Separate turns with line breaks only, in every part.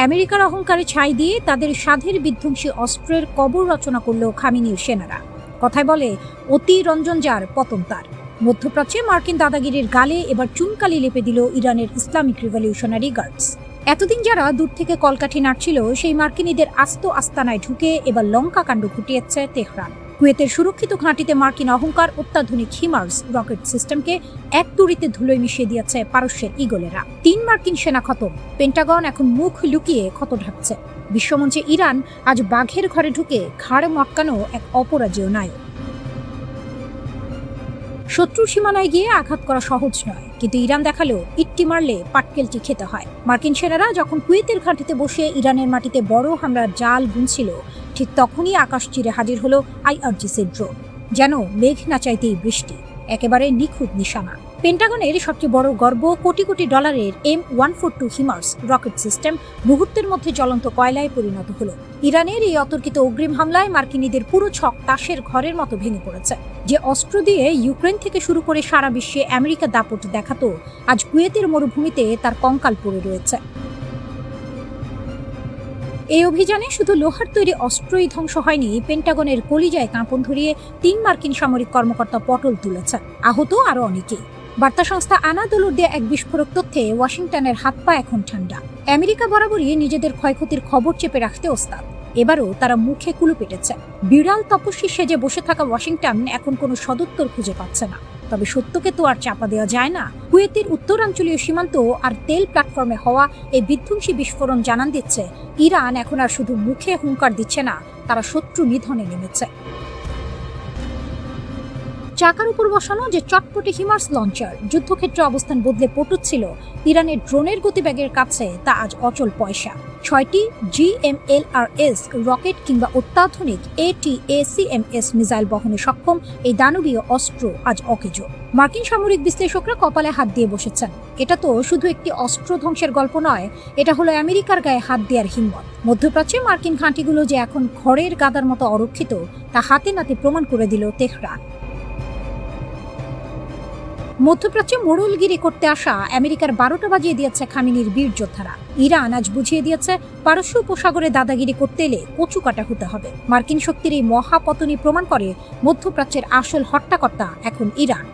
আমেরিকার অহংকারে ছাই দিয়ে তাদের সাধের বিধ্বংসী অস্ত্রের কবর রচনা করল খামেনির সেনারা। কথায় বলে, অতি রঞ্জন যার পতন তার। মধ্যপ্রাচ্যে মার্কিন দাদাগিরির গালে এবার চুনকালি লেপে দিল ইরানের ইসলামিক রিভলিউশনারি গার্ডস। এতদিন যারা দূর থেকে কলকাঠি নাড়ছিল, সেই মার্কিনীদের আস্ত আস্তানায় ঢুকে এবার লঙ্কা কাণ্ড ঘটিয়েছে তেহরান। কুয়েতের সুরক্ষিত ঘাঁটিতে মার্কিন অহংকার অত্যাধুনিক হিমার্স রকেট সিস্টেমকে এক তুড়িতে ধুলোয় মিশিয়ে দিয়েছে পারস্যের ইগলেরা। ৩ মার্কিন সেনা খতম। পেন্টাগন এখন মুখ লুকিয়ে ক্ষত ঢাকছে। বিশ্বমঞ্চে ইরান আজ বাঘের ঘরে ঢুকে ঘাড় মটকানো এক অপরাজেয় নায়ক। শত্রুর সীমানায় গিয়ে আঘাত করা সহজ নয়, কিন্তু ইরান দেখালো ইট্টি মারলে পাটকেলটি খেতে হয়। মার্কিন সেনারা যখন কুয়েতের ঘাঁটিতে বসে ইরানের মাটিতে বড় হামলার জাল বুনছিল, ঠিক তখনই আকাশ চিরে হাজির হলো IRGCর ড্রোন। যেন মেঘ না চাইতেই বৃষ্টি, একেবারে নিখুঁত নিশানা। পেন্টাগনের সবচেয়ে বড় গর্ব, কোটি কোটি ডলারের M142 হিমার্স রকেট সিস্টেম মুহূর্তের মধ্যে জ্বলন্ত কয়লায় পরিণত হলো। ইরানের এই অতর্কিত অগ্রিম হামলায় মার্কিনীদের পুরো ছক তাসের ঘরের মতো ভেঙে পড়েছে। যে অস্ত্র দিয়ে ইউক্রেন থেকে শুরু করে সারা বিশ্বে আমেরিকা দাপট দেখাতো, আজ কুয়েতের মরুভূমিতে তার কঙ্কাল পড়ে রয়েছে। এই অভিযানে শুধু লোহার তৈরি অস্ত্রই ধ্বংস হয়নি, পেন্টাগনের কলিজায় কাঁপন ধরিয়ে ৩ মার্কিন সামরিক কর্মকর্তা পটল তুলেছে। আহত আরও অনেকেই। বার্তা সংস্থা আনাদোলুর দেয়া এক বিস্ফোরক তথ্যে ওয়াশিংটনের হাত পা এখন ঠান্ডা। আমেরিকা বরাবরই নিজেদের ক্ষয়ক্ষতির খবর চেপে রাখতে ওস্তাদ। এবারও তারা মুখে কুলু পেটেছে। বিড়াল তপস্বী সেজে বসে থাকা ওয়াশিংটন এখন কোনো সদুত্তর খুঁজে পাচ্ছে না। তবে সত্যকে তো আর চাপা দেওয়া যায় না। কুয়েতের উত্তরাঞ্চলীয় সীমান্ত আর তেল প্ল্যাটফর্মে হওয়া এই বিধ্বংসী বিস্ফোরণ জানান দিচ্ছে, ইরান এখন আর শুধু মুখে হুঙ্কার দিচ্ছে না, তারা শত্রু নিধনে নেমেছে। চাকার উপর বসানো যে চটপটে হিমার্স লঞ্চার যুদ্ধক্ষেত্রে অবস্থান বদলে পটুচ্ছিল ইরানের ড্রোনের গতিবেগের কাছে, তা আজ অচল পয়সা। 6টি GMLRS রকেট কিংবা অত্যাধুনিক ATACMS মিসাইল বহনে সক্ষম এই দানবীয় অস্ত্র আজ অকেজো। মার্কিন সামরিক বিশ্লেষকরা কপালে হাত দিয়ে বসেছেন। এটা তো শুধু একটি অস্ত্র ধ্বংসের গল্প নয়, এটা হলো আমেরিকার গায়ে হাত দেওয়ার হিম্মত। মধ্যপ্রাচ্যে মার্কিন ঘাঁটিগুলো যে এখন খড়ের গাদার মতো অরক্ষিত, তা হাতে নাতে প্রমাণ করে দিল তেহরান। মধ্যপ্রাচ্যে মোড়লগিরি করতে আসা আমেরিকার 12টা বাজিয়ে দিয়েছে খামেনির বীর যোদ্ধারা। ইরান আজ বুঝিয়ে দিয়েছে, পারস্য উপসাগরে দাদাগিরি করতে এলে কচু কাটা হতে হবে। মার্কিন শক্তির এই মহাপতনই প্রমাণ করে মধ্যপ্রাচ্যের আসল হট্টাকর্তা এখন ইরান।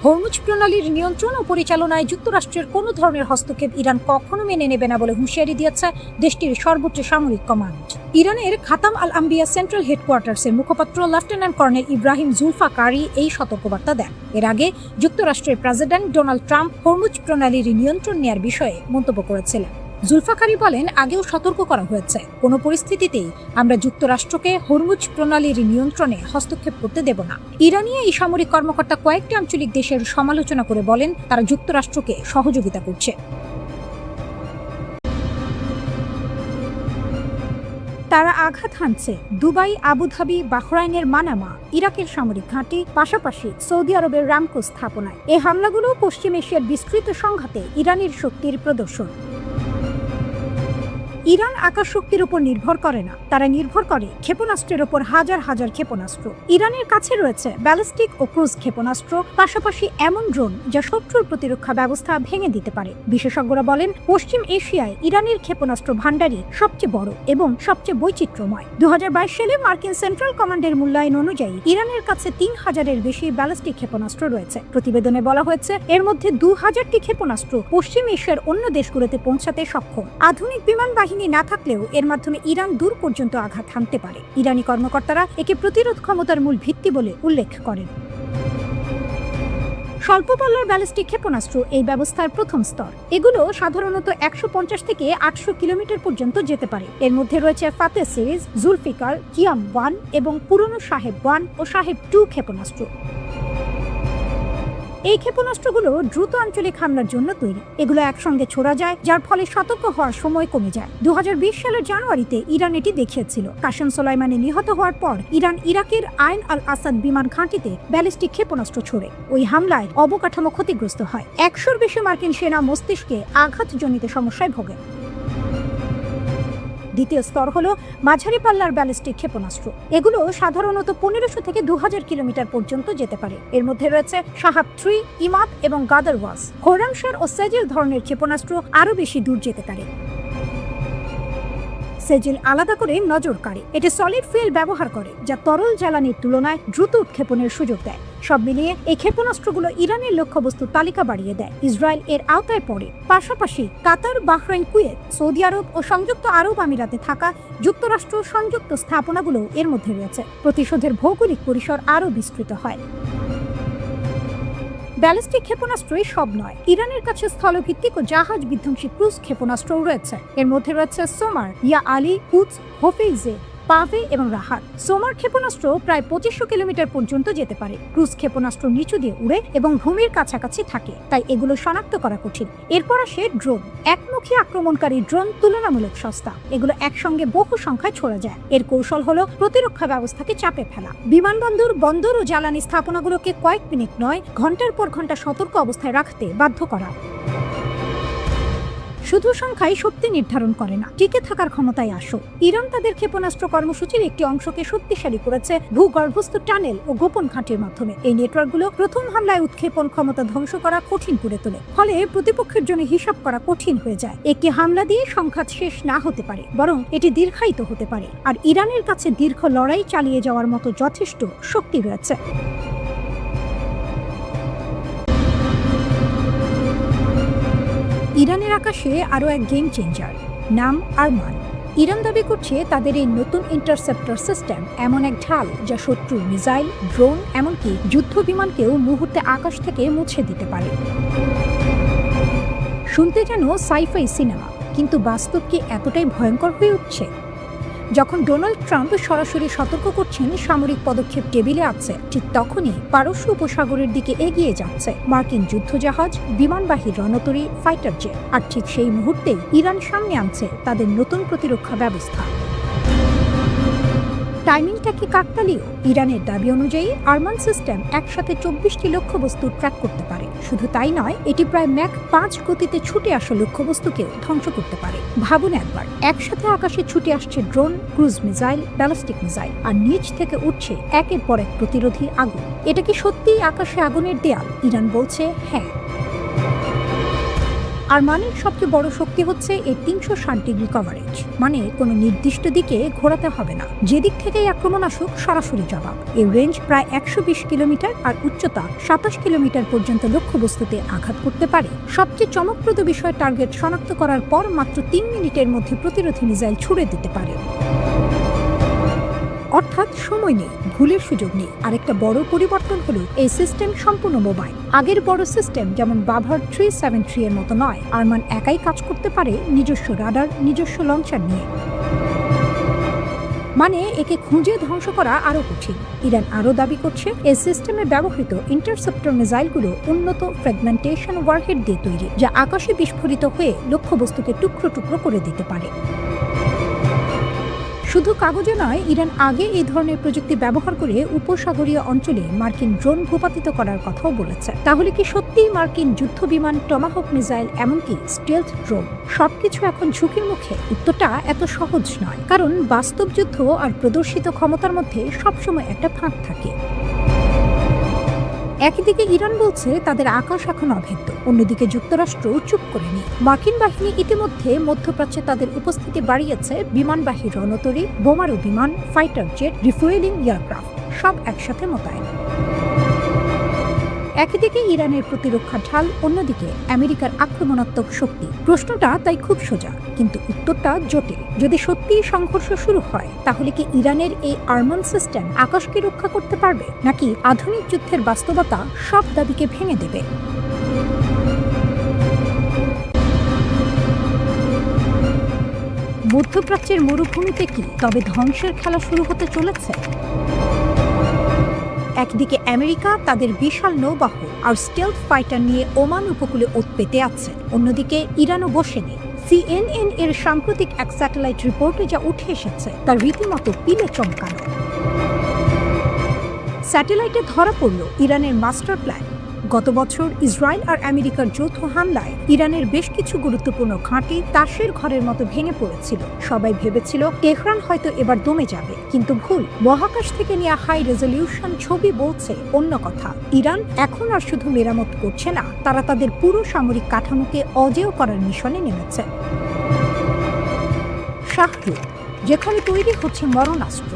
হরমুজ প্রণালীর নিয়ন্ত্রণ ও পরিচালনায় যুক্তরাষ্ট্রের কোনো ধরনের হস্তক্ষেপ ইরান কখনো মেনে নেবে না বলে হুঁশিয়ারি দিয়েছে দেশটির সর্বোচ্চ সামরিক কমান্ড। ইরানের খাতাম আল আম্বিয়া সেন্ট্রাল হেডকোয়ার্টার্সের মুখপাত্র লেফটেন্যান্ট কর্নেল ইব্রাহিম জুলফাকারি এই সতর্কবার্তা দেন। এর আগে যুক্তরাষ্ট্রের প্রেসিডেন্ট ডোনাল্ড ট্রাম্প হরমুজ প্রণালীর নিয়ন্ত্রণ নেয়ার বিষয়ে মন্তব্য করেছিলেন। জুলফাকারি বলেন, আগেও সতর্ক করা হয়েছে, কোনো পরিস্থিতিতেই আমরা যুক্তরাষ্ট্রকে হরমুজ প্রণালীর নিয়ন্ত্রণে হস্তক্ষেপ করতে দেব না। ইরানি এই সামরিক কর্মকর্তা কয়েকটি আঞ্চলিক দেশের সমালোচনা করে বলেন, তারা যুক্তরাষ্ট্রকে সহযোগিতা করছে। তারা আঘাত হানছে দুবাই, আবুধাবি, বাহরাইনের মানামা, ইরাকের সামরিক ঘাঁটি, পাশাপাশি সৌদি আরবের রামকো স্থাপনায়। এই হামলাগুলো পশ্চিম এশিয়ার বিস্তৃত সংঘাতে ইরানের শক্তির প্রদর্শন। ইরান আকাশ শক্তির উপর নির্ভর করে না, তারা নির্ভর করে ক্ষেপণাস্ত্রের উপর হাজার হাজার ক্ষেপণাস্ত্র। ইরানের কাছে রয়েছে ব্যালিস্টিক ও ক্রুজ ক্ষেপণাস্ত্র, পাশাপাশি এমন ড্রোন যা শত্রুর প্রতিরক্ষা ব্যবস্থা ভেঙে দিতে পারে। বিশেষজ্ঞরা বলেন, পশ্চিম এশিয়ায় ইরানের ক্ষেপণাস্ত্র ভান্ডারই সবচেয়ে বড় এবং সবচেয়ে বৈচিত্র্যময়। 2022 সালে মার্কিন সেন্ট্রাল কমান্ডের মূল্যায়ন অনুযায়ী ইরানের কাছে 3000-এর বেশি ব্যালিস্টিক ক্ষেপণাস্ত্র রয়েছে। প্রতিবেদনে বলা হয়েছে, এর মধ্যে 2000টি ক্ষেপণাস্ত্র পশ্চিম এশিয়ার অন্য দেশগুলোতে পৌঁছাতে সক্ষম। আধুনিক বিমান বাহিনী না থাকলেও এর মাধ্যমে ইরান দূর পর্যন্ত আঘাত হানতে পারে। ইরানি কর্মকর্তারা একে প্রতিরোধ ক্ষমতার মূল ভিত্তি বলে উল্লেখ করেন। স্বল্প পাল্লার ব্যালিস্টিক ক্ষেপণাস্ত্র এই ব্যবস্থার প্রথম স্তর। এগুলো সাধারণত 150 থেকে 800 কিলোমিটার পর্যন্ত যেতে পারে। এর মধ্যে রয়েছে ফাতেহ সিরিজ, জুলফিকার, কিয়াম 1 এবং পুরনো সাহেব 1 ও সাহেব 2 ক্ষেপণাস্ত্র। এই ক্ষেপণাস্ত্রগুলো দ্রুত আঞ্চলিক হামলার জন্য তৈরি। এগুলো একসঙ্গে ছোড়া যায়, যার ফলে সতর্ক হওয়ার সময় কমে যায়। 2020 সালের জানুয়ারিতে ইরান এটি দেখিয়েছিল। কাসেম সোলাইমানি নিহত হওয়ার পর ইরান ইরাকের আইন আল আসাদ বিমান ঘাঁটিতে ব্যালিস্টিক ক্ষেপণাস্ত্র ছোড়ে। ওই হামলায় অবকাঠামো ক্ষতিগ্রস্ত হয়। 100-র বেশি মার্কিন সেনা মস্তিষ্কে আঘাতজনিত সমস্যায় ভোগে। দ্বিতীয় স্তর হলো মাঝারি পাল্লার ব্যালিস্টিক ক্ষেপণাস্ত্র। এগুলো সাধারণত 1500 থেকে 2000 কিলোমিটার পর্যন্ত যেতে পারে। এর মধ্যে রয়েছে শাহাব 3, ইমাদ এবং গাদারওয়াজ। খোরামশার ও সেজিল ধরনের ক্ষেপণাস্ত্র আরও বেশি দূর যেতে পারে। সেজিল আলাদা করে নজর কাড়ে। এটি সলিড ফুয়েল ব্যবহার করে, যা তরল জ্বালানির তুলনায় দ্রুত উৎক্ষেপণের সুযোগ দেয়। সব মিলিয়ে এই ক্ষেপণাস্ত্রগুলো ইরানের লক্ষ্যবস্তুর তালিকা বাড়িয়ে দেয়। ইসরায়েল এর আওতায় পড়ে। পাশাপাশি কাতার, বাহরাইন, কুয়েত, সৌদি আরব ও সংযুক্ত আরব আমিরাতে থাকা যুক্তরাষ্ট্র সংযুক্ত স্থাপনাগুলো এর মধ্যে রয়েছে। প্রতিশোধের ভৌগোলিক পরিসর আরও বিস্তৃত হয়। ব্যালিস্টিক ক্ষেপণাস্ত্রই সব নয়। ইরানের কাছে স্থলভিত্তিক ও জাহাজ বিধ্বংসী ক্রুজ ক্ষেপণাস্ত্রও রয়েছে। এর মধ্যে রয়েছে সোমার, ইয়া আলী, কুদস, হোফেইজে, পাভে এবং রাহাত। সোমার ক্ষেপণাস্ত্র প্রায় 2500 কিলোমিটার পর্যন্ত যেতে পারে। ক্রুজ ক্ষেপণাস্ত্র নিচু দিয়ে উড়ে এবং ভূমির কাছাকাছি থাকে, তাই এগুলো শনাক্ত করা কঠিন। এরপর আসে ড্রোন। একমুখী আক্রমণকারী ড্রোন তুলনামূলক সস্তা। এগুলো একসঙ্গে বহু সংখ্যায় ছড়া যায়। এর কৌশল হলো প্রতিরক্ষা ব্যবস্থাকে চাপে ফেলা। বিমানবন্দর, বন্দর ও জ্বালানি স্থাপনাগুলোকে কয়েক মিনিট নয়, ঘন্টার পর ঘন্টা সতর্ক অবস্থায় রাখতে বাধ্য করা। শুধু সংখ্যাই শক্তি নির্ধারণ করে না, টিকে থাকার ক্ষমতায় আসো। ইরান তাদের ক্ষেপণাস্ত্র কর্মসূচির একটি অংশকে শক্তিশালী করেছে ভূগর্ভস্থ টানেল ও গোপন ঘাঁটির মাধ্যমে। এই নেটওয়ার্কগুলো প্রথম হামলায় উৎক্ষেপণ ক্ষমতা ধ্বংস করা কঠিন করে তোলে, ফলে প্রতিপক্ষের জন্য হিসাব করা কঠিন হয়ে যায়। একটি হামলা দিয়ে সংঘাত শেষ না হতে পারে, বরং এটি দীর্ঘায়িত হতে পারে। আর ইরানের কাছে দীর্ঘ লড়াই চালিয়ে যাওয়ার মতো যথেষ্ট শক্তি রয়েছে। ইরানের আকাশে আরও এক গেম চেঞ্জার, নাম আরমান। ইরান দাবি করছে তাদের এই নতুন ইন্টারসেপ্টর সিস্টেম এমন এক ঢাল যা শত্রুর মিসাইল, ড্রোন, এমনকি যুদ্ধ বিমানকেও মুহূর্তে আকাশ থেকে মুছে দিতে পারে। শুনতে যেন সাইফাই সিনেমা, কিন্তু বাস্তব কি এতটাই ভয়ঙ্কর হয়ে উঠছে? যখন ডোনাল্ড ট্রাম্প সরাসরি সতর্ক করছেন সামরিক পদক্ষেপ টেবিলে আছে, ঠিক তখনই পারস্য উপসাগরের দিকে এগিয়ে যাচ্ছে মার্কিন যুদ্ধজাহাজ, বিমানবাহী রণতরী, ফাইটার জেট। আর ঠিক সেই মুহূর্তেই ইরান সামনে আনছে তাদের নতুন প্রতিরক্ষা ব্যবস্থা। টাইমিংটা কি কাকতালীয়? ইরানের দাবি অনুযায়ী আরমান সিস্টেম একসাথে 24টি লক্ষ্যবস্তু ট্র্যাক করতে পারে। শুধু তাই নয়, এটি প্রায় ম্যাক 5 গতিতে ছুটে আসা লক্ষ্যবস্তুকেও ধ্বংস করতে পারে। ভাবুন একবার, একসাথে আকাশে ছুটে আসছে drone, cruise missile, ballistic missile, আর নিচ থেকে উঠছে একের পর এক প্রতিরোধী আগুন। এটা কি সত্যিই আকাশে আগুনের দেয়াল? ইরান বলছে হ্যাঁ। আরমানের সবচেয়ে বড় শক্তি হচ্ছে এর 360 ডিগ্রি কভারেজ, মানে কোনো নির্দিষ্ট দিকে ঘোরাতে হবে না। যেদিক থেকেই আক্রমণ আসুক, সরাসরি জবাব। এর রেঞ্জ প্রায় 120 কিলোমিটার আর উচ্চতা 27 কিলোমিটার পর্যন্ত লক্ষ্যবস্তুতে আঘাত করতে পারে। সবচেয়ে চমকপ্রদ বিষয়, টার্গেট শনাক্ত করার পর মাত্র 3 মিনিটের মধ্যে প্রতিরোধী মিসাইল ছুড়ে দিতে পারে। অর্থাৎ সময় নেই, ভুলের সুযোগ নেই। আরেকটা বড় পরিবর্তন হলো এই সিস্টেম সম্পূর্ণ মোবাইল। আগের বড় সিস্টেম যেমন বাভার 373 এর মতো নয়। আরমান একাই কাজ করতে পারে নিজস্ব রাডার, নিজস্ব লঞ্চার নিয়ে। মানে একে খুঁজে ধ্বংস করা আরো কঠিন। ইরান আরো দাবি করছে এই সিস্টেমে ব্যবহৃত ইন্টারসেপ্টর মিসাইলগুলো উন্নত ফ্র্যাগমেন্টেশন ওয়ারহেড দিয়ে তৈরি, যা আকাশে বিস্ফোরিত হয়ে লক্ষ্যবস্তুকে টুকরো টুকরো করে দিতে পারে। শুধু কাগজে নয়, ইরান আগে এই ধরনের প্রযুক্তি ব্যবহার করে উপসাগরীয় অঞ্চলে মার্কিন ড্রোন ভূপাতিত করার কথাও বলেছে। তাহলে কি সত্যিই মার্কিন যুদ্ধ বিমান, টমাহক মিসাইল, এমনকি স্টেলথ ড্রোন সবকিছু এখন ঝুঁকির মুখে? উত্তরটা এত সহজ নয়, কারণ বাস্তব যুদ্ধ আর প্রদর্শিত ক্ষমতার মধ্যে সবসময় একটা ফাঁক থাকে। একদিকে ইরান বলছে তাদের আকাশ এখন অভেদ্য, অন্যদিকে যুক্তরাষ্ট্র চুপ করে নেই। মার্কিন বাহিনী ইতিমধ্যে মধ্যপ্রাচ্যে তাদের উপস্থিতি বাড়িয়েছে। বিমানবাহী রণতরী, বোমারু বিমান, ফাইটার জেট, রিফুয়েলিং এয়ারক্রাফট সব একসাথে মোতায়েন। একদিকে ইরানের প্রতিরক্ষা ঢাল, অন্যদিকে আমেরিকার আক্রমণাত্মক শক্তি। প্রশ্নটা তাই খুব সোজা, কিন্তু উত্তরটা জটিল। যদি সত্যিই সংঘর্ষ শুরু হয়, তাহলে কি ইরানের এই আরমান সিস্টেম আকাশকে রক্ষা করতে পারবে, নাকি আধুনিক যুদ্ধের বাস্তবতা সব দাবিকে ভেঙে দেবে? মধ্যপ্রাচ্যের মরুভূমিতে কি তবে ধ্বংসের খেলা শুরু হতে চলেছে? একদিকে আমেরিকা তাদের বিশাল নৌবাহু আর স্টেলথ ফাইটার নিয়ে ওমান উপকূলে ওত পেতে আছে, অন্যদিকে ইরানও বসে নেই। CNN এর সাম্প্রতিক এক স্যাটেলাইট রিপোর্টে যা উঠে এসেছে তার রীতিমতো পিলে চমকানো। স্যাটেলাইটে ধরা পড়ল ইরানের মাস্টার প্ল্যান। গত বছর ইসরায়েল আর আমেরিকার যৌথ হামলায় ইরানের বেশ কিছু গুরুত্বপূর্ণ ঘাঁটি তাসের ঘরের মতো ভেঙে পড়েছিল। সবাই ভেবেছিল তেহরান হয়তো এবার দমে যাবে, কিন্তু ভুল। মহাকাশ থেকে নেওয়া হাই রেজলিউশন ছবি বলছে অন্য কথা। ইরান এখন আর শুধু মেরামত করছে না, তারা তাদের পুরো সামরিক কাঠামোকে অজেয় করার মিশনে নেমেছে। শাহরুখ, যেখানে তৈরি হচ্ছে মরণাস্ত্র।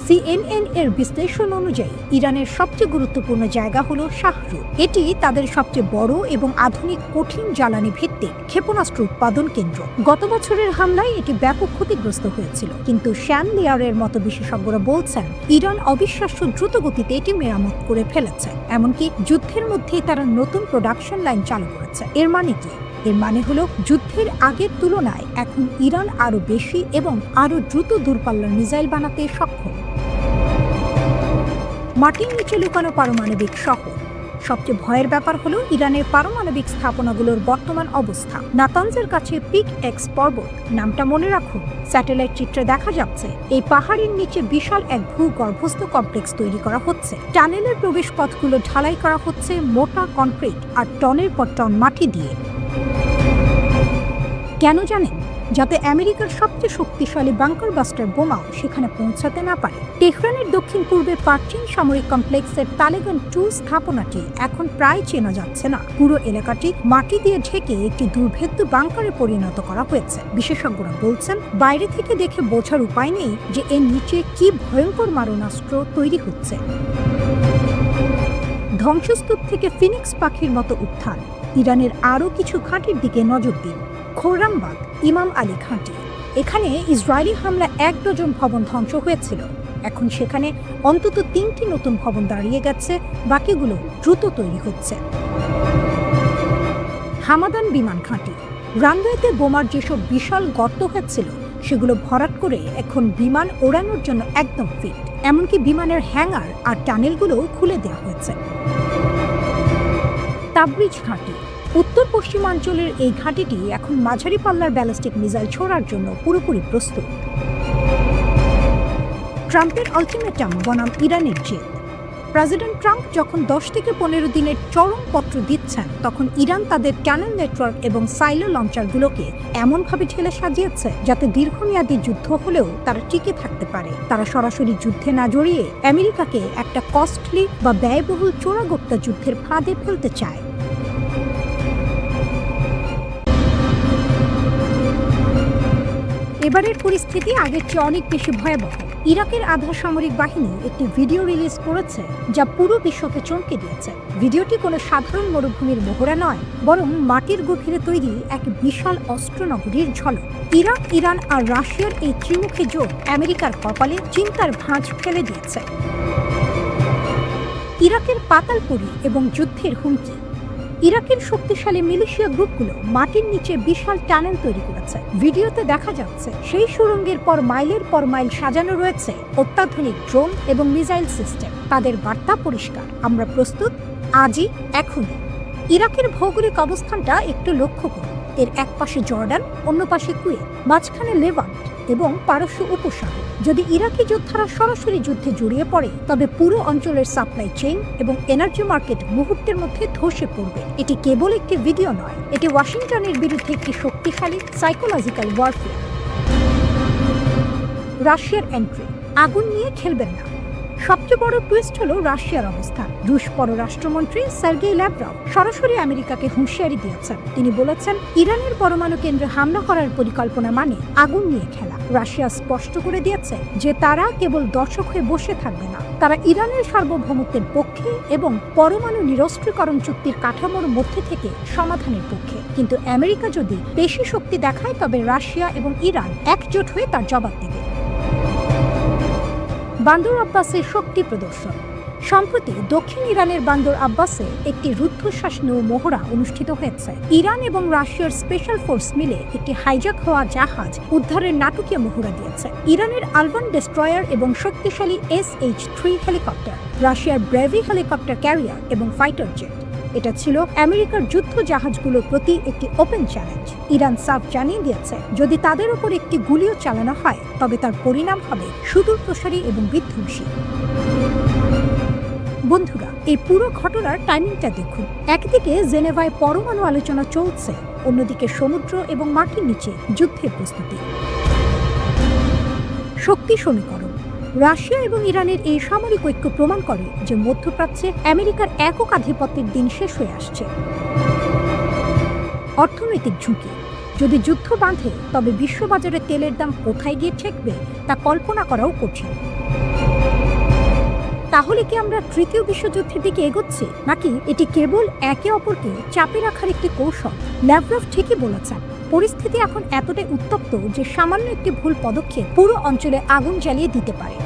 CNN এর বিশ্লেষণ অনুযায়ী ইরানের সবচেয়ে গুরুত্বপূর্ণ জায়গা হলো শাহরুখ। এটি তাদের সবচেয়ে বড় এবং আধুনিক কঠিন জ্বালানি ভিত্তিক ক্ষেপণাস্ত্র উৎপাদন কেন্দ্র। গত বছরের হামলায় এটি ব্যাপক ক্ষতিগ্রস্ত হয়েছিল, কিন্তু শ্যানলিয়ারের মতো বিশেষজ্ঞরা বলছেন ইরান অবিশ্বাস্য দ্রুত গতিতে এটি মেরামত করে ফেলেছে। এমনকি যুদ্ধের মধ্যেই তারা নতুন প্রোডাকশন লাইন চালু করেছে। এর মানে কি? এর মানে হলো যুদ্ধের আগের তুলনায় এখন ইরান আরো বেশি এবং আরো দ্রুত দূরপাল্লার মিসাইল বানাতে সক্ষম। মাটির নিচে লুকানো পারমাণবিক শহর। সবচেয়ে ভয়ের ব্যাপার হলো ইরানের পারমাণবিক স্থাপনাগুলোর বর্তমান অবস্থা। নাতানজের কাছে পিক এক্স পর্বত, নামটা মনে রাখুন। স্যাটেলাইট চিত্রে দেখা যাচ্ছে এই পাহাড়ের নিচে বিশাল এক ভূগর্ভস্থ কমপ্লেক্স তৈরি করা হচ্ছে। টানেলের প্রবেশ পথগুলো ঢালাই করা হচ্ছে মোটা কনক্রিট আর টনের পর টন মাটি দিয়ে। কেন জানেন? যাতে আমেরিকার সবচেয়ে শক্তিশালী বাংকার বাস্টার বোমাও সেখানে পৌঁছাতে না পারে। তেহরানের দক্ষিণ পূর্বে প্রাচীন সামরিক কমপ্লেক্সের তালেগান 2 স্থাপনাটি এখন প্রায় চেনা যাচ্ছে না। পুরো এলাকাটি মাটি দিয়ে ঢেকে একটি দুর্ভেদ্য বাংকারে পরিণত করা হয়েছে। বিশেষজ্ঞরা বলছেন বাইরে থেকে দেখে বোঝার উপায় নেই যে এর নিচে কি ভয়ঙ্কর মারণাস্ত্র তৈরি হচ্ছে। ধ্বংসস্তূপ থেকে ফিনিক্স পাখির মতো উত্থান। ইরানের আরও কিছু ঘাঁটির দিকে নজর দিন। খোরামবাগ, ইমাম আলী ঘাঁটি। এখানে ইসরায়েলি হামলা 1 ডজন ভবন ধ্বংস হয়েছিল। এখন সেখানে অন্তত 3টি নতুন ভবন দাঁড়িয়ে গেছে, বাকিগুলো দ্রুত তৈরি হচ্ছে। হামাদান বিমান ঘাঁটি। রানওয়েতে বোমার যেসব বিশাল গর্ত হয়েছিল সেগুলো ভরাট করে এখন বিমান ওড়ানোর জন্য একদম ফিট। এমনকি বিমানের হ্যাঙ্গার আর টানেলগুলোও খুলে দেওয়া হয়েছে। তাবরিজ ঘাঁটি। উত্তর পশ্চিমাঞ্চলের এই ঘাঁটিটি এখন মাঝারি পাল্লার ব্যালিস্টিক মিসাইল ছোড়ার জন্য পুরোপুরি প্রস্তুত। ট্রাম্পের আলটিমেটাম বনাম ইরানের জেদ। প্রেসিডেন্ট ট্রাম্প যখন 10 থেকে 15 দিনের চরম পত্র দিচ্ছেন, তখন ইরান তাদের ক্যানন নেটওয়ার্ক এবং সাইলো লঞ্চারগুলোকে এমনভাবে ঠেলে সাজিয়েছে যাতে দীর্ঘমেয়াদী যুদ্ধ হলেও তারা টিকে থাকতে পারে। তারা সরাসরি যুদ্ধে না জড়িয়ে আমেরিকাকে একটা কস্টলি বা ব্যয়বহুল চোরাগোপ্তা যুদ্ধের ফাঁদে ফেলতে চায়। এবারের পরিস্থিতি আগের চেয়ে অনেক বেশি ভয়াবহ। ইরাকের আধা সামরিক বাহিনী একটি ভিডিও রিলিজ করেছে যা পুরো বিশ্বকে চমকে দিয়েছে। ভিডিওটি কোনো সাধারণ মরুভূমির মোহরা নয়, বরং মাটির গভীরে তৈরি এক বিশাল অস্ত্রনগরীর ঝলক। ইরাক, ইরান আর রাশিয়ার এই ত্রিমুখী জোট আমেরিকার কপালে চিন্তার ভাঁজ ফেলে দিয়েছে। ইরাকের পাতালপুরি এবং যুদ্ধের হুমকি। ইরাকের শক্তিশালী মিলিশিয়া গ্রুপগুলো মাটির নিচে বিশাল টানেল তৈরি করেছে। ভিডিওতে দেখা যাচ্ছে সেই সুড়ঙ্গের পর মাইলের পর মাইল সাজানো রয়েছে অত্যাধুনিক ড্রোন এবং মিসাইল সিস্টেম। তাদের বার্তা পরিষ্কার, আমরা প্রস্তুত, আজই, এখনই। ইরাকের ভৌগোলিক অবস্থানটা একটু লক্ষ্য করুন। এর এক পাশে জর্ডান, অন্য পাশে কুয়েত, মাঝখানে লেভান্ট এবং পারস্য উপসাগর। যদি ইরাকি যোদ্ধারা সরাসরি যুদ্ধে জড়িয়ে পড়ে, তবে পুরো অঞ্চলের সাপ্লাই চেইন এবং এনার্জি মার্কেট মুহূর্তের মধ্যে ধসে পড়বে। এটি কেবল একটি ভিডিও নয়, এটি ওয়াশিংটনের বিরুদ্ধে একটি শক্তিশালী সাইকোলজিক্যাল ওয়ারফেয়ার। রাশিয়ার এন্ট্রি। আগুন নিয়ে খেলবেন না। সবচেয়ে বড় টুইস্ট হলো রাশিয়ার অবস্থান। রুশ পররাষ্ট্রমন্ত্রী সার্গেই ল্যাভরভ সরাসরি আমেরিকাকে হুঁশিয়ারি দিয়েছেন। তিনি বলেছেন, ইরানের পরমাণু কেন্দ্রে হামলা করার পরিকল্পনা মানে আগুন নিয়ে খেলা। রাশিয়া স্পষ্ট করে দিয়েছে যে তারা কেবল দর্শক হয়ে বসে থাকবে না, তারা ইরানের সার্বভৌমত্বের পক্ষে এবং পরমাণু নিরস্ত্রীকরণ চুক্তির কাঠামোর মধ্যে থেকে সমাধানের পক্ষে। কিন্তু আমেরিকা যদি বেশি শক্তি দেখায়, তবে রাশিয়া এবং ইরান একজোট হয়ে তার জবাব দেবে। বান্দর আব্বাসের শক্তি প্রদর্শন। সম্প্রতি দক্ষিণ ইরানের বান্দর আব্বাসে একটি রুদ্ধশ্বাস নৌ মহড়া অনুষ্ঠিত হয়েছে। ইরান এবং রাশিয়ার স্পেশাল ফোর্স মিলে একটি হাইজ্যাক হওয়া জাহাজ উদ্ধারের নাটকীয় মহড়া দিয়েছে। ইরানের আলবান ডেস্ট্রয়ার এবং শক্তিশালী SH-3 হেলিকপ্টার, রাশিয়ার ব্রেভি হেলিকপ্টার ক্যারিয়ার এবং ফাইটার জেট। এটা ছিল আমেরিকার যুদ্ধ জাহাজগুলোর প্রতি একটি ওপেন চ্যালেঞ্জ। ইরান সাফ জানিয়ে দিয়েছে, যদি তাদের উপর একটি গুলিও চালানো হয়, তবে তার পরিণাম হবে সুদূর প্রসারী এবং বিধ্বংসী। বন্ধুরা, এই পুরো ঘটনার টাইমিংটা দেখুন। একদিকে জেনেভায় পরমাণু আলোচনা চলছে, অন্যদিকে সমুদ্র এবং মাটির নিচে যুদ্ধের প্রস্তুতি। শক্তি সমীকরণ। রাশিয়া এবং ইরানের এই সামরিক ঐক্য প্রমাণ করে যে মধ্যপ্রাচ্যে আমেরিকার একক আধিপত্যের দিন শেষ হয়ে আসছে। অর্থনৈতিক ঝুঁকি। যদি যুদ্ধ বাঁধে তবে বিশ্ববাজারে তেলের দাম কোথায় গিয়ে ঠেকবে তা কল্পনা করাও কঠিন। তাহলে কি আমরা তৃতীয় বিশ্বযুদ্ধের দিকে এগোচ্ছি, নাকি এটি কেবল একে অপরকে চাপে রাখার একটি কৌশল? ল্যাভরভ ঠিকই বলেছেন, পরিস্থিতি এখন এতটাই উত্তপ্ত যে সামান্য একটি ভুল পদক্ষেপ পুরো অঞ্চলে আগুন জ্বালিয়ে দিতে পারে।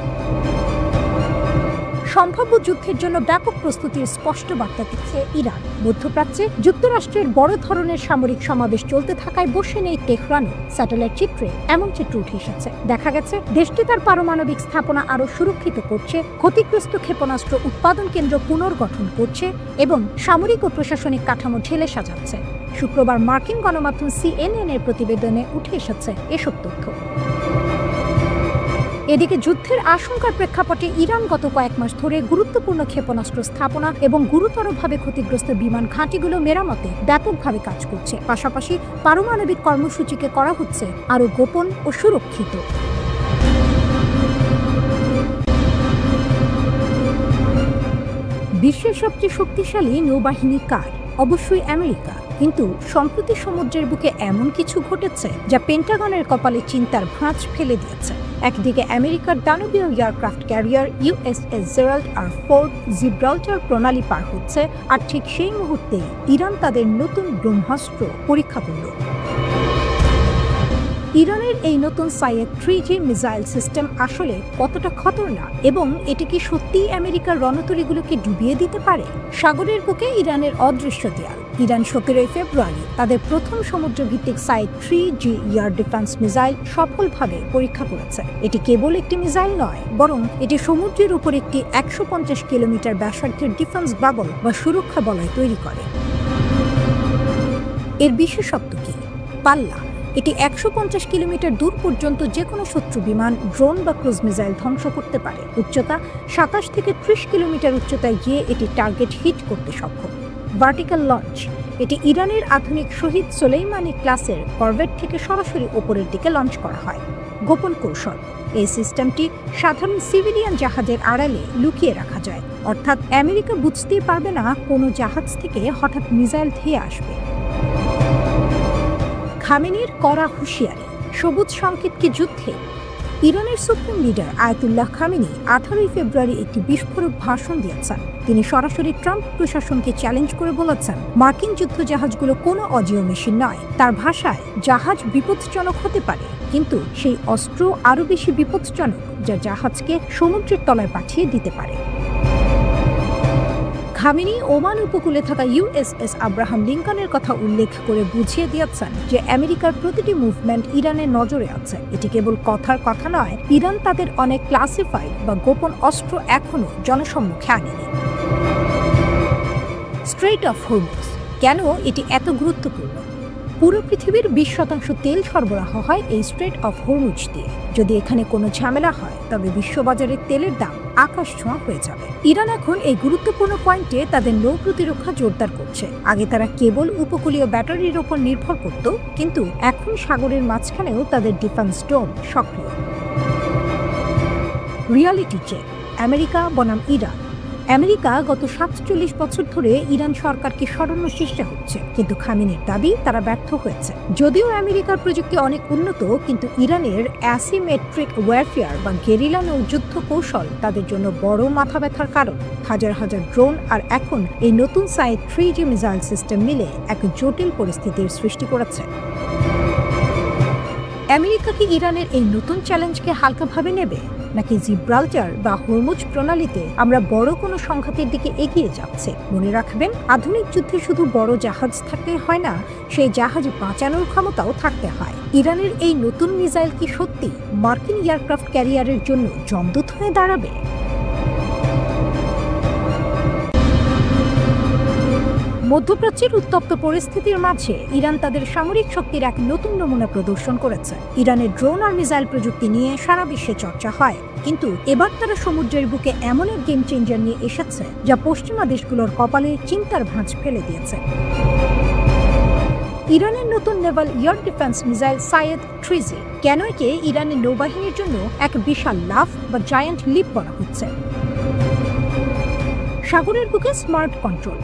সম্ভাব্য যুদ্ধের জন্য ব্যাপক প্রস্তুতির স্পষ্ট বার্তা দিচ্ছে ইরান। মধ্যপ্রাচ্যে যুক্তরাষ্ট্রের বড় ধরনের সামরিক সমাবেশ চলতে থাকায় বসে নেই তেহরানও। স্যাটেলাইট চিত্রে এমন চিত্র উঠে এসেছে। দেখা গেছে দেশটি তার পারমাণবিক স্থাপনা আরও সুরক্ষিত করছে, ক্ষতিগ্রস্ত ক্ষেপণাস্ত্র উৎপাদন কেন্দ্র পুনর্গঠন করছে এবং সামরিক ও প্রশাসনিক কাঠামো ঢেলে সাজাচ্ছে। শুক্রবার মার্কিন গণমাধ্যম CNN এর প্রতিবেদনে উঠে এসেছে এসব তথ্য। এদিকে যুদ্ধের আশঙ্কার প্রেক্ষাপটে ইরান গত কয়েক মাস ধরে গুরুত্বপূর্ণ ক্ষেপণাস্ত্র স্থাপনা এবং গুরুতরভাবে ক্ষতিগ্রস্ত বিমান ঘাঁটিগুলো মেরামতে ব্যাপকভাবে কাজ করছে। পাশাপাশি পারমাণবিক কর্মসূচিকে করা হচ্ছে আরও গোপন ও সুরক্ষিত। বিশ্বের সবচেয়ে শক্তিশালী নৌবাহিনী কার? অবশ্যই আমেরিকা। কিন্তু সম্প্রতি সমুদ্রের বুকে এমন কিছু ঘটেছে যা পেন্টাগনের কপালে চিন্তার ভাঁজ ফেলে দিয়েছে। একদিকে আমেরিকার দানবীয় এয়ারক্রাফট ক্যারিয়ার USS জেরাল্ড আর ফোর্ট জিব্রাল্টার প্রণালী পার হচ্ছে, আর ঠিক সেই মুহূর্তে ইরান তাদের নতুন ব্রহ্মাস্ত্র পরীক্ষা করল। ইরানের এই নতুন সাইয়েদ 3G মিসাইল সিস্টেম আসলে কতটা খতরনাক এবং এটি কি সত্যিই আমেরিকার রণতরীগুলোকে ডুবিয়ে দিতে পারে? সাগরের বুকে ইরানের অদৃশ্য দেয়াল। ইরান 17 ফেব্রুয়ারি তাদের প্রথম সমুদ্রভিত্তিক Sayyad 3G air defence missile সফলভাবে পরীক্ষা করেছে। এটি কেবল একটি মিসাইল নয়, বরং এটি সমুদ্রের উপর একটি 150 কিলোমিটার ব্যাসার্ধের ডিফেন্স বাবল বা সুরক্ষা বলয় তৈরি করে। এর বিশেষত্ব কি? পাল্লা। এটি 150 কিলোমিটার দূর পর্যন্ত যে কোনো শত্রু বিমান, ড্রোন বা ক্রুজ মিসাইল ধ্বংস করতে পারে। উচ্চতা 27 থেকে 30 কিলোমিটার উচ্চতায় গিয়ে এটি টার্গেট হিট করতে সক্ষম। Vertical launch. এটি ইরানের আধুনিক শহীদ সোলেইমানি ক্লাসের করভেট থেকে সরাসরি ওপরের দিকে লঞ্চ করা হয়। গোপন কৌশল। এই সিস্টেমটি সাধারণ সিভিলিয়ান জাহাজের আড়ালে লুকিয়ে রাখা যায়, অর্থাৎ আমেরিকা বুঝতেই পারবে না কোনো জাহাজ থেকে হঠাৎ মিসাইল ধেয়ে আসবে। খামেনির কড়া হুঁশিয়ারি। সবুজ সংকেত কি যুদ্ধে? ইরানের সুপ্রিম লিডার আয়াতুল্লাহ খামেনি 18 ফেব্রুয়ারি একটি বিস্ফোরক ভাষণ দিয়েছেন। তিনি সরাসরি ট্রাম্প প্রশাসনকে চ্যালেঞ্জ করে বলেছেন, মার্কিন যুদ্ধ জাহাজগুলো কোনো অজেয় মেশিন নয়। তার ভাষায়, জাহাজ বিপজ্জনক হতে পারে, কিন্তু সেই অস্ত্র আরও বেশি বিপজ্জনক, যা জাহাজকে সমুদ্রের তলায় পাঠিয়ে দিতে পারে। খামেনি ওমান উপকূলে থাকা USS আব্রাহাম লিঙ্কনের কথা উল্লেখ করে বুঝিয়ে দিয়েছেন যে আমেরিকার প্রতিটি মুভমেন্ট ইরানের নজরে আছে। এটি কেবল কথার কথা নয়, ইরান তাদের অনেক ক্লাসিফাইড বা গোপন অস্ত্র এখনও জনসম্মুখে আনেনি। Strait of Hormuz. কেন এটি এত গুরুত্বপূর্ণ? পুরো পৃথিবীর 20% তেল সরবরাহ হয় এই স্ট্রেইট অফ হরমুজ দিয়ে। যদি এখানে কোনো ঝামেলা হয় তবে বিশ্ববাজারে তেলের দাম আকাশ ছোঁয়া হয়ে যাবে। ইরান এখন এই গুরুত্বপূর্ণ পয়েন্টে তাদের নৌ প্রতিরক্ষা জোরদার করছে। আগে তারা কেবল উপকূলীয় ব্যাটারির ওপর নির্ভর করত, কিন্তু এখন সাগরের মাঝখানেও তাদের ডিফেন্স ডোম সক্রিয়। Reality check. আমেরিকা বনাম ইরান। আমেরিকা গত 47 বছর ধরে ইরান সরকারকে সরানোর চেষ্টা হচ্ছে, কিন্তু খামেনির দাবি তারা ব্যর্থ হয়েছে। যদিও আমেরিকার প্রযুক্তি অনেক উন্নত, কিন্তু ইরানের অ্যাসিমেট্রিক ওয়ারফেয়ার বা গেরিলা নৌ যুদ্ধ কৌশল তাদের জন্য বড় মাথা ব্যথার কারণ। হাজার হাজার ড্রোন আর এখন এই নতুন সাইয়েদ 3G মিসাইল সিস্টেম মিলে এক জটিল পরিস্থিতির সৃষ্টি করেছে। আমেরিকা কি ইরানের এই নতুন চ্যালেঞ্জকে হালকাভাবে নেবে, নাকি জিব্রাল্টার বা হরমুজ প্রণালীতে আমরা বড় কোনো সংঘাতের দিকে এগিয়ে যাচ্ছে? মনে রাখবেন, আধুনিক যুদ্ধে শুধু বড় জাহাজ থাকতে হয় না, সেই জাহাজ বাঁচানোর ক্ষমতাও থাকতে হয়। ইরানের এই নতুন মিসাইল কি সত্যি মার্কিন এয়ারক্রাফট ক্যারিয়ারের জন্য যমদূত হয়ে দাঁড়াবে? মধ্যপ্রাচ্যের উত্তপ্ত পরিস্থিতির মাঝে ইরান তাদের সামরিক শক্তির এক নতুন নমুনা প্রদর্শন করেছে। ইরানের ড্রোন আর মিসাইল প্রযুক্তি নিয়ে সারা বিশ্বে চর্চা হয়, কিন্তু এবার তারা সমুদ্রের বুকে এমন এক গেম চেঞ্জার নিয়ে এসেছে যা পশ্চিমা দেশগুলোর কপালে চিন্তার ভাঁজ ফেলে দিয়েছে। ইরানের নতুন নেভাল এয়ার ডিফেন্স মিসাইল সায়েদ 3G। কেন একে ইরানের নৌবাহিনীর জন্য এক বিশাল লাফ বা জায়ান্ট লিপ বলা হচ্ছে? সাগরের বুকে স্মার্ট কন্ট্রোল।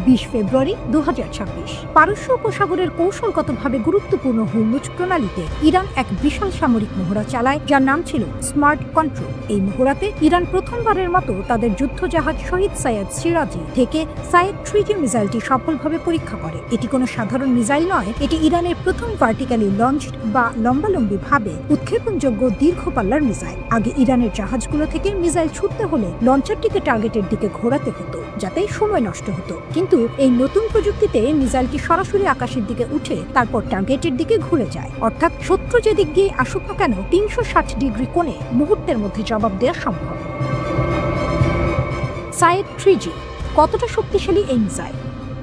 20 ফেব্রুয়ারি 2026 পারস্য উপসাগরের কৌশলগতভাবে গুরুত্বপূর্ণ হরমুজ প্রণালীতে ইরান এক বিশাল সামরিক মহড়া চালায়, যার নাম ছিল স্মার্ট কন্ট্রোল। এই মহড়াতে ইরান প্রথমবারের মতো তাদের যুদ্ধজাহাজ শহীদ সাইয়েদ সিরাজি থেকে সায়েদ 3G মিসাইলটি সফলভাবে পরীক্ষা করে। এটি কোনো সাধারণ মিসাইল নয়, এটি ইরানের প্রথম ভার্টিক্যালি লঞ্চড বা লম্বালম্বিভাবে উৎক্ষেপণযোগ্য দীর্ঘ পাল্লার মিসাইল। আগে ইরানের জাহাজগুলো থেকে মিসাইল ছুটতে হলে লঞ্চারটিকে টার্গেটের দিকে ঘোরাতে হতো, যাতে সময় নষ্ট হতো। কিন্তু এই নতুন প্রযুক্তিতে মিসাইলটি সরাসরি আকাশের দিকে উঠে তারপর টার্গেটের দিকে ঘুরে যায়, অর্থাৎ শত্রু যেদিক দিয়ে আসুক না কেন 360 ডিগ্রি কোণে মুহূর্তের মধ্যে জবাব দেওয়া সম্ভব। সায়েদ 3G কতটা শক্তিশালী এই মিসাইল?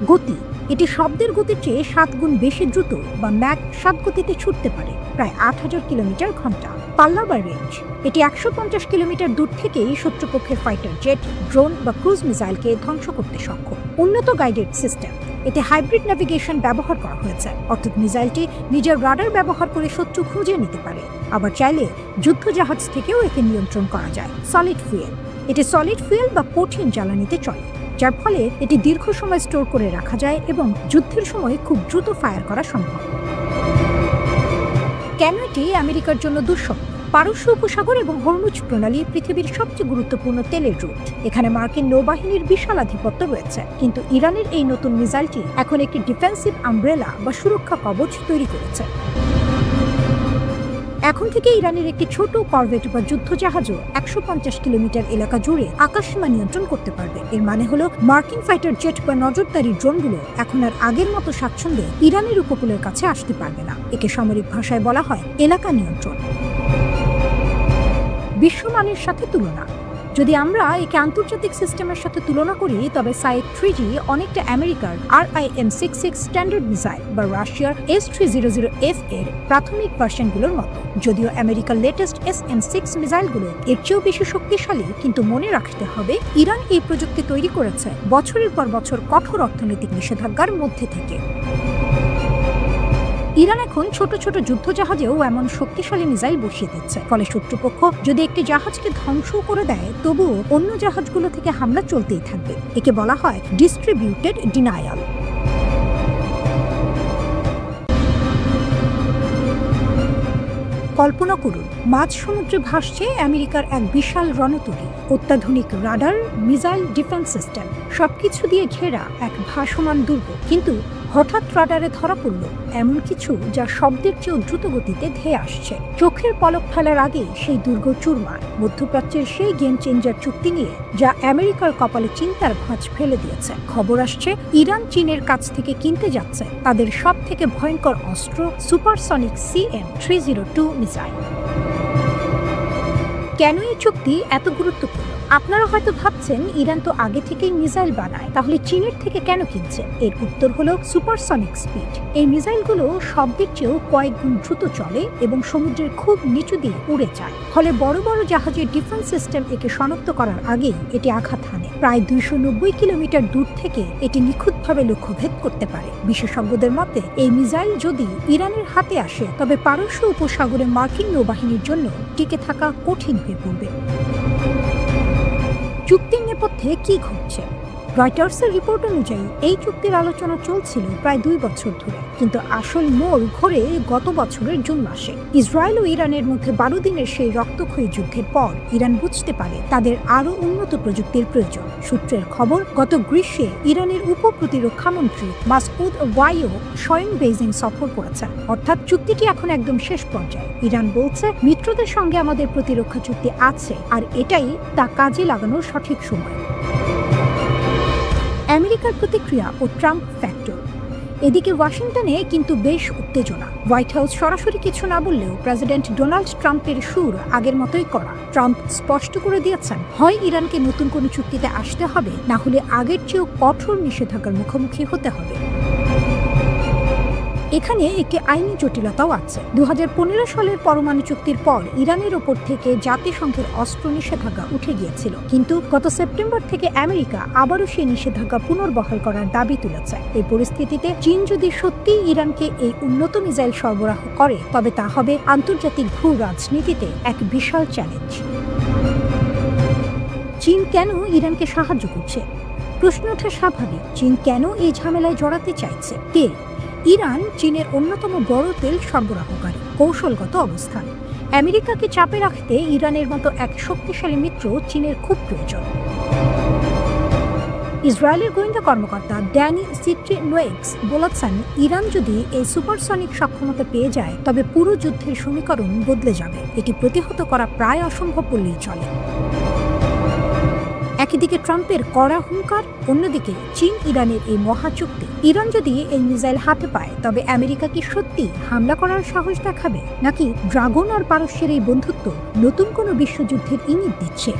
গতি। এটি শব্দের গতির চেয়ে 7 গুণ বেশি দ্রুত বা ম্যাক 7 গতিতে ছুটতে পারে, প্রায় 8000 কিলোমিটার ঘন্টা। পাল্লা বা রেঞ্জ। এটি 150 কিলোমিটার দূর থেকেই শত্রুপক্ষের ফাইটার জেট, ড্রোন বা ক্রুজ মিসাইলকে ধ্বংস করতে সক্ষম। উন্নত গাইডেড সিস্টেম। এতে হাইব্রিড নেভিগেশন ব্যবহার করা হয়েছে, অর্থাৎ মিসাইলটি নিজের রাডার ব্যবহার করে শত্রু খুঁজে নিতে পারে। আবার চাইলে যুদ্ধজাহাজ থেকেও একে নিয়ন্ত্রণ করা যায়। Solid fuel. এটি সলিড ফুয়েল বা কঠিন জ্বালানিতে চলে, যার ফলে এটি দীর্ঘ সময় স্টোর করে রাখা যায় এবং যুদ্ধের সময় খুব দ্রুত ফায়ার করা সম্ভব। কেন এটি আমেরিকার জন্য দুঃস্বপ্ন? পারস্য উপসাগর এবং হরমুজ প্রণালী পৃথিবীর সবচেয়ে গুরুত্বপূর্ণ তেলের রুট। এখানে মার্কিন নৌবাহিনীর বিশাল আধিপত্য রয়েছে, কিন্তু ইরানের এই নতুন মিসাইলটি এখন একটি ডিফেন্সিভ আমব্রেলা বা সুরক্ষা কবচ তৈরি করেছে। এখন থেকে ইরানের একটি ছোট করভেট বা যুদ্ধজাহাজও 150 কিলোমিটার এলাকা জুড়ে আকাশসীমা নিয়ন্ত্রণ করতে পারবে। এর মানে হলো মার্কিন ফাইটার জেট বা নজরদারি ড্রোনগুলো এখন আর আগের মতো স্বাচ্ছন্দ্যে ইরানের উপকূলের কাছে আসতে পারবে না। একে সামরিক ভাষায় বলা হয় এলাকা নিয়ন্ত্রণ। বিশ্বমানের সাথে তুলনা। যদি আমরা একে আন্তর্জাতিক সিস্টেমের সাথে তুলনা করি, তবে সায়েদ 3G অনেকটা আমেরিকার RIM-66 স্ট্যান্ডার্ড মিসাইল বা রাশিয়ার S-300F এর প্রাথমিক ভার্সনগুলোর মতো। যদিও আমেরিকার লেটেস্ট SM-6 মিসাইলগুলো এর চেয়েও বেশি শক্তিশালী, কিন্তু মনে রাখতে হবে ইরান এই প্রযুক্তি তৈরি করেছে বছরের পর বছর কঠোর অর্থনৈতিক নিষেধাজ্ঞার মধ্যে থেকে। ইরান এখন ছোট ছোট যুদ্ধজাহাজেও এমন শক্তিশালী মিসাইল বসিয়ে দিচ্ছে, ফলে শত্রুপক্ষ যদি একটি জাহাজকে ধ্বংস করে দেয়, তবুও অন্য জাহাজগুলো থেকে হামলা চলতেই থাকবে। একে বলা হয় ডিস্ট্রিবিউটেড ডিনায়াল। কল্পনা করুন, মাঝ সমুদ্রে ভাসছে আমেরিকার এক বিশাল রণতরী, অত্যাধুনিক রাডার, মিসাইল ডিফেন্স সিস্টেম, সবকিছু দিয়ে ঘেরা এক ভাসমান দুর্গ। কিন্তু হঠাৎ রাডারে ধরা পড়ল এমন কিছু যা শব্দের চেয়েও দ্রুত গতিতে ধেয়ে আসছে। চোখের পলক ফেলার আগে সেই দুর্গ চুরমার। মধ্যপ্রাচ্যের সেই গেম চেঞ্জার চুক্তি নিয়ে, যা আমেরিকার কপালে চিন্তার ভাঁজ ফেলে দিয়েছে। খবর আসছে ইরান চীনের কাছ থেকে কিনতে যাচ্ছে তাদের সব থেকে ভয়ঙ্কর অস্ত্র, সুপারসনিক CM-302 মিসাইল। কেন এই চুক্তি এত গুরুত্বপূর্ণ? আপনারা হয়তো ভাবছেন ইরান তো আগে থেকেই মিসাইল বানায়, তাহলে চীনের থেকে কেন কিনছে? এর উত্তর হলো সুপারসনিক স্পিড। এই মিসাইলগুলো শব্দের চেয়েও কয়েক গুণ দ্রুত চলে এবং সমুদ্রের খুব নিচু দিয়ে উড়ে যায়। ফলে বড় বড় জাহাজের ডিফেন্স সিস্টেম একে শনাক্ত করার আগেই এটি আঘাত হানে। প্রায় 290 কিলোমিটার দূর থেকে এটি নিখুঁতভাবে লক্ষ্যভেদ করতে পারে। বিশেষজ্ঞদের মতে এই মিসাইল যদি ইরানের হাতে আসে, তবে পারস্য উপসাগরে মার্কিন নৌবাহিনীর জন্য টিকে থাকা কঠিন হয়ে পড়বে। চুক্তির নেপথ্যে কি ঘটছে? রয়টার্সের রিপোর্ট অনুযায়ী এই চুক্তির আলোচনা চলছিল প্রায় 2 বছর ধরে, কিন্তু আসল মোড় ঘোরে গত বছরের জুন মাসে। ইসরায়েল ও ইরানের মধ্যে 12 দিনের সেই রক্তক্ষয়ী যুদ্ধের পর ইরান বুঝতে পারে তাদের আরও উন্নত প্রযুক্তির প্রয়োজন। সূত্রের খবর, গত গ্রীষ্মে ইরানের উপ প্রতিরক্ষামন্ত্রী মাসউদ ওয়াইও স্বয়ং বেইজিং সফর করেছেন, অর্থাৎ চুক্তিটি এখন একদম শেষ পর্যায়ে। ইরান বলছে মিত্রদের সঙ্গে আমাদের প্রতিরক্ষা চুক্তি আছে, আর এটাই তা কাজে লাগানোর সঠিক সময়। আমেরিকার প্রতিক্রিয়া ও ট্রাম্প ফ্যাক্টর। এদিকে ওয়াশিংটনে কিন্তু বেশ উত্তেজনা। হোয়াইট হাউস সরাসরি কিছু না বললেও প্রেসিডেন্ট ডোনাল্ড ট্রাম্পের সুর আগের মতোই করা। ট্রাম্প স্পষ্ট করে দিয়েছেন, হয় ইরানকে নতুন কোনো চুক্তিতে আসতে হবে, না হলে আগের চেয়েও কঠোর নিষেধাজ্ঞার মুখোমুখি হতে হবে। এখানে একটি আইনি জটিলতাও আছে। 2015 সালের পরমাণু চুক্তির পর ইরানের ওপর থেকে জাতিসংঘের অস্ত্র নিষেধাজ্ঞা উঠে গিয়েছিল, কিন্তু গত সেপ্টেম্বর থেকে আমেরিকা আবারও সেই নিষেধাজ্ঞা পুনর্বহাল করার দাবি তুলেছে। এই পরিস্থিতিতে চীন যদি সত্যি ইরানকে এই উন্নত মিসাইল সরবরাহ করে, তবে তা হবে আন্তর্জাতিক ভূ রাজনীতিতে এক বিশাল চ্যালেঞ্জ। চীন কেন ইরানকে সাহায্য করছে? প্রশ্ন ওঠা স্বাভাবিক। চীন কেন এই ঝামেলায় জড়াতে চাইছে? তেল। ইরান চীনের অন্যতম বড় তেল সরবরাহকারী। কৌশলগত অবস্থান। আমেরিকাকে চাপে রাখতে ইরানের মতো এক শক্তিশালী মিত্র চীনের খুব প্রয়োজন। ইসরায়েলের গোয়েন্দা কর্মকর্তা ড্যানি সিট্রিনোয়েক্স বলেছেন, ইরান যদি এই সুপারসনিক সক্ষমতা পেয়ে যায়, তবে পুরো যুদ্ধের সমীকরণ বদলে যাবে। এটি প্রতিহত করা প্রায় অসম্ভব বললেই চলে। একদিকে ট্রাম্পের কড়া হুঙ্কার, অন্যদিকে চীন ইরানের এই মহাচুক্তি। ইরান যদি এই মিসাইল হাতে পায়, তবে আমেরিকা কি সত্যি হামলা করার সাহস দেখাবে, নাকি ড্রাগন আর পারস্যের এই বন্ধুত্ব নতুন কোনো বিশ্বযুদ্ধের ইঙ্গিত দিচ্ছে?